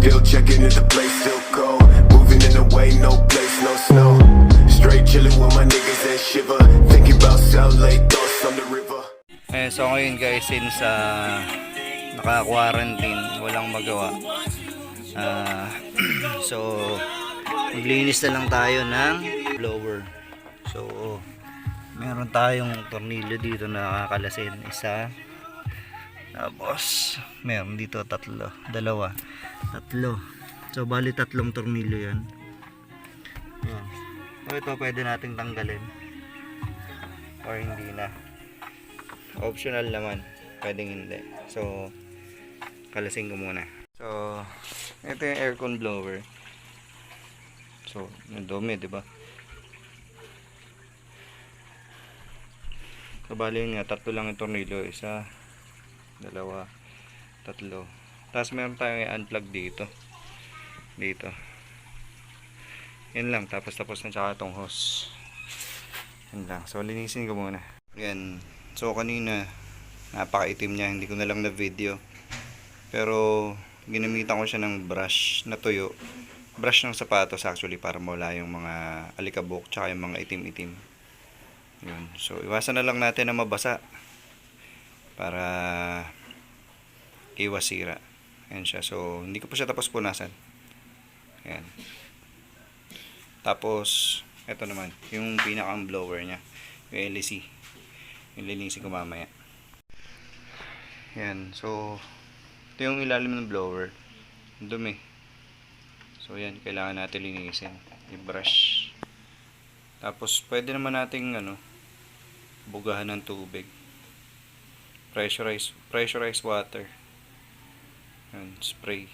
Still checking if the place still cold. Moving in a way, no place, no snow. Straight chilling with my niggas and shiver. Thinking about South Lake, thoughts on the river. So ngayon guys, since naka-quarantine, walang magawa. So maglinis na lang tayo ng blower. So meron tayong tornilyo dito na kakalasin, isa. Tapos meron dito tatlo, dalawa, tatlo. So bali tatlong tornilyo yan. Yan. So ito pwede nating tanggalin or hindi na. Optional naman, pwedeng hindi. So kalasin ko muna. So ito yung aircon blower. So yung dumi, di ba? So bali yun nga, tatlo lang yung tornilyo, isa, dalawa, tatlo. Tapos meron tayong i-unplug dito. Yan lang, tapos na tsaka itong hose. Yan lang. So linisin ko muna. Yan. So kanina napakaitim niya, hindi ko na lang na video. Pero ginamitan ko siya ng brush na tuyo. Brush ng sapatos actually, para mawala yung mga alikabok tsaka yung mga itim-itim. Yun. So iwasan na lang natin na mabasa para iwas sira. Ayan siya. So hindi ko pa siya tapos punasan. Ayan. Tapos ito naman yung pinakang blower nya, yung LEC. Yung linisin ko mamaya. Ayan. So ito yung ilalim ng blower, dumi. So yan, kailangan natin linisin, i-brush. Tapos pwede naman nating bugahan ng tubig, pressurized water. Yan, spray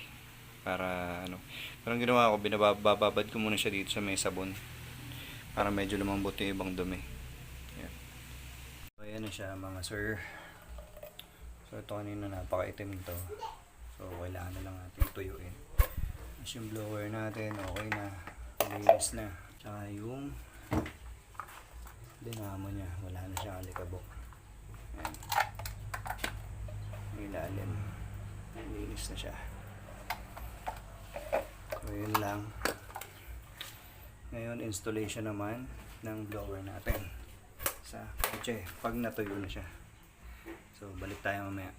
para parang ginawa ko, binababad ko muna siya dito sa may sabon para medyo lumambot yung ibang dumi. Yan. So ayan na siya mga sir. So ito kanina napakaitim to. So kailangan na lang natin tuyuin. As yung blower natin okay na, linis na. Tsaka yung dinamo niya, wala na siyang alikabok. Ayan. May ilalim, linis na siya. So yun lang. Ngayon installation naman ng blower natin sa kotse pag natuyo na siya. So balik tayo mamaya.